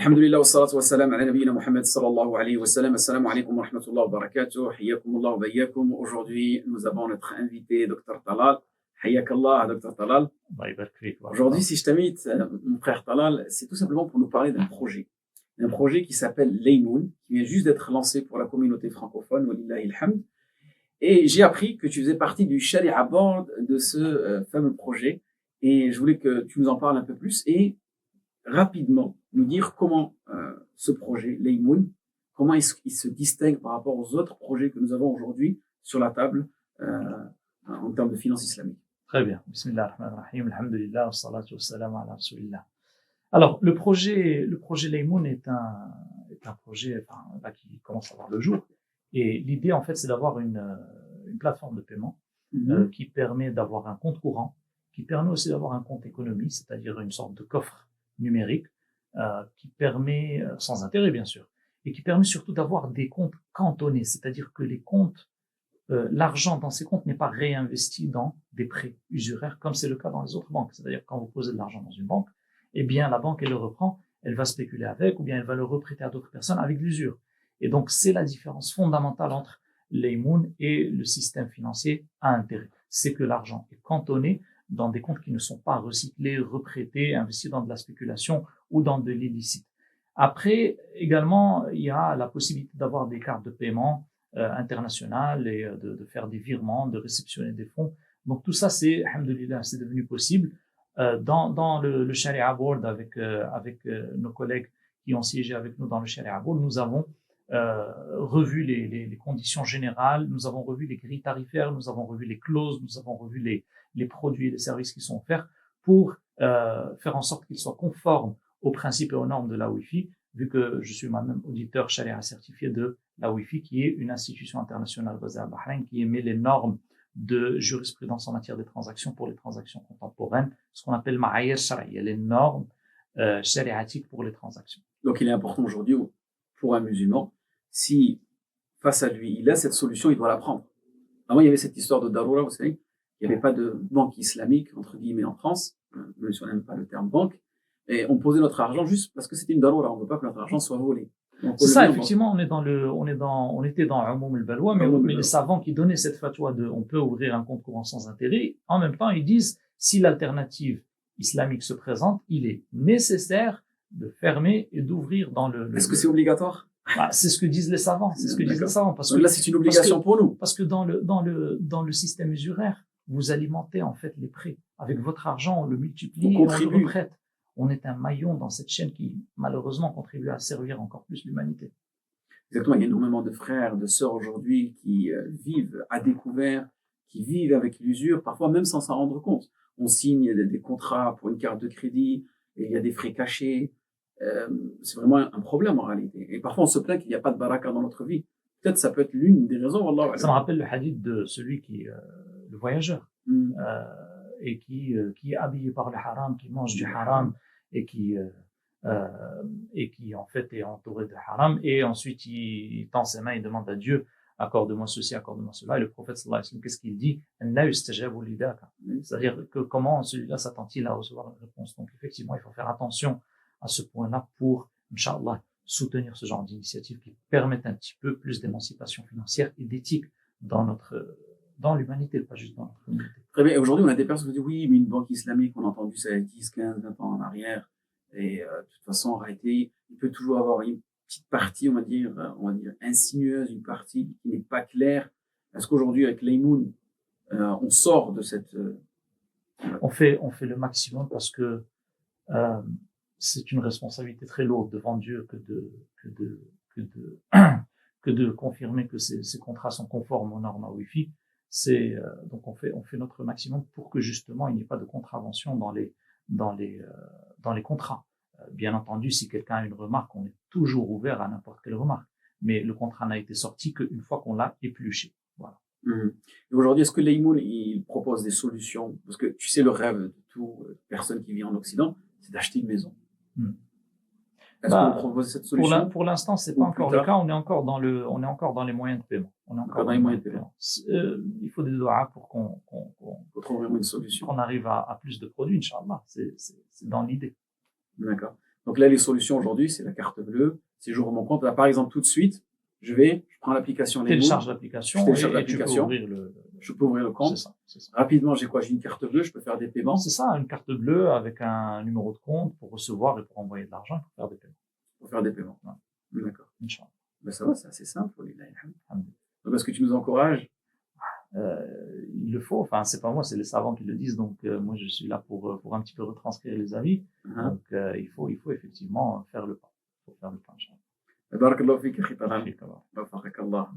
الحمد لله والصلاة والسلام على نبينا Mohammed sallallahu alayhi wa sallam. Assalamu alaikum wa rahmatullahi wa barakatuh. Hayyakumullah wa bayyakum. Aujourd'hui, nous avons notre invité, Dr Talal. Hayyakallah, Dr Talal. Aujourd'hui, si je t'invite, mon frère Talal, c'est tout simplement pour nous parler d'un projet. Un projet qui s'appelle Laymoun, qui vient juste d'être lancé pour la communauté francophone, walillahi alhamd. Et j'ai appris que tu faisais partie du Sharia Board de ce fameux projet. Et je voulais que tu nous en parles un peu plus et rapidement nous dire comment ce projet, Laymoun, comment il se distingue par rapport aux autres projets que nous avons aujourd'hui sur la table en termes de finances islamiques. Très bien. Bismillah ar-Rahman ar-Rahim. Alhamdulillah, wa salatu wa salam ala Rasulillah. Alors, le projet Laymoun est un projet là, qui commence à voir le jour. Et l'idée, en fait, c'est d'avoir une plateforme de paiement qui permet d'avoir un compte courant, qui permet aussi d'avoir un compte économie, c'est-à-dire une sorte de coffre numérique qui permet, sans intérêt bien sûr, et qui permet surtout d'avoir des comptes cantonnés, c'est-à-dire que les comptes, l'argent dans ces comptes n'est pas réinvesti dans des prêts usuraires comme c'est le cas dans les autres banques. C'est-à-dire quand vous posez de l'argent dans une banque, eh bien la banque elle le reprend, elle va spéculer avec ou bien elle va le reprêter à d'autres personnes avec l'usure. Et donc c'est la différence fondamentale entre Laymoun et le système financier à intérêt. C'est que l'argent est cantonné dans des comptes qui ne sont pas recyclés, reprêtés, investis dans de la spéculation ou dans de l'illicite. Après, également, il y a la possibilité d'avoir des cartes de paiement internationales et de faire des virements, de réceptionner des fonds. Donc tout ça, c'est, alhamdoulilah, c'est devenu possible. Dans le Sharia Board, avec nos collègues qui ont siégé avec nous dans le Sharia Board, nous avons revu les conditions générales, nous avons revu les grilles tarifaires, nous avons revu les clauses, nous avons revu les produits et les services qui sont offerts pour faire en sorte qu'ils soient conformes aux principes et aux normes de la Wi-Fi, vu que je suis moi-même auditeur Sharia certifié de la Wi-Fi, qui est une institution internationale basée à Bahreïn, qui émet les normes de jurisprudence en matière de transactions pour les transactions contemporaines, ce qu'on appelle ma'ayir sharia, les normes shariatiques pour les transactions. Donc il est important aujourd'hui pour un musulman, si face à lui il a cette solution, il doit la prendre. Avant il y avait cette histoire de Daroura, vous savez, il n'y avait pas de banque islamique, entre guillemets, en France, même si on n'aime pas le terme banque, et on posait notre argent juste parce que c'était une Daroura, on ne veut pas que notre argent soit volé. C'est ça, effectivement, on était dans Umoum al-Balwa, mais les savants qui donnaient cette fatwa de on peut ouvrir un compte courant sans intérêt, en même temps, ils disent, si l'alternative islamique se présente, il est nécessaire de fermer et d'ouvrir dans Est-ce que c'est obligatoire? C'est ce que disent les savants. C'est ce que disent les savants. Parce que là, c'est une obligation pour nous. Parce que dans le système usuraire, vous alimentez en fait les prêts. Avec votre argent, on le multiplie et on le reprête. On est un maillon dans cette chaîne qui, malheureusement, contribue à servir encore plus l'humanité. Exactement. Il y a énormément de frères, de sœurs aujourd'hui qui vivent à découvert, qui vivent avec l'usure, parfois même sans s'en rendre compte. On signe des contrats pour une carte de crédit et il y a des frais cachés. C'est vraiment un problème en réalité. Et parfois, on se plaint qu'il n'y a pas de baraka dans notre vie. Peut-être ça peut être l'une des raisons. Wallah, ça me rappelle le hadith de celui qui, le voyageur, et qui est habillé par le haram, qui mange du haram et qui en fait est entouré de haram. Et ensuite, il tend ses mains, il demande à Dieu, accorde-moi ceci, accorde-moi cela. Et le prophète sallallahu alayhi wa sallam, qu'est-ce qu'il dit? C'est-à-dire que comment celui-là s'attend-il à recevoir une réponse? Donc effectivement, il faut faire attention à ce point-là pour, Inch'Allah, soutenir ce genre d'initiative qui permettent un petit peu plus d'émancipation financière et d'éthique dans l'humanité, pas juste dans notre communauté. Très bien. Et aujourd'hui, on a des personnes qui disent oui, mais une banque islamique, on a entendu ça il y a 10, 15, 20 ans en arrière. Et de toute façon, en réalité, il peut toujours avoir une petite partie, on va dire insinueuse, une partie qui n'est pas claire. Est-ce qu'aujourd'hui, avec Laymoun, on sort de cette... On fait le maximum parce que c'est une responsabilité très lourde devant Dieu que de confirmer que ces contrats sont conformes aux normes Wi-Fi. Donc on fait notre maximum pour que justement il n'y ait pas de contravention dans les contrats. Bien entendu, si quelqu'un a une remarque, on est toujours ouvert à n'importe quelle remarque. Mais le contrat n'a été sorti qu'une fois qu'on l'a épluché. Voilà. Et aujourd'hui, est-ce que Laymoun, il propose des solutions? Parce que tu sais, le rêve de toute personne qui vit en Occident, c'est d'acheter une maison. Est-ce qu'on propose cette solution? Pour l'instant, c'est pas encore le cas. On est encore dans les moyens de paiement. On est encore dans les moyens de paiement. Il faut des doigts pour qu'on trouve vraiment une solution. Qu'on arrive à plus de produits, Inch'Allah. C'est dans l'idée. D'accord. Donc là, les solutions aujourd'hui, c'est la carte bleue. Si j'ouvre mon compte, là, par exemple, tout de suite, je prends l'application Laymoon. Télécharge l'application et tu peux ouvrir je peux ouvrir le compte. C'est ça. Rapidement, j'ai quoi? J'ai une carte bleue, je peux faire des paiements. C'est ça, une carte bleue avec un numéro de compte pour recevoir et pour envoyer de l'argent, pour faire des paiements. Pour faire des paiements. Ouais. D'accord. Inch'Allah. Ben ça va, c'est assez simple. Donc, est-ce que tu nous encourages? Il le faut. Enfin, c'est pas moi, c'est les savants qui le disent. Donc, moi, je suis là pour un petit peu retranscrire les avis. Donc, il faut effectivement faire le pas. Il faut faire le pas. بارك الله فيك أخي طلال. وفقك الله.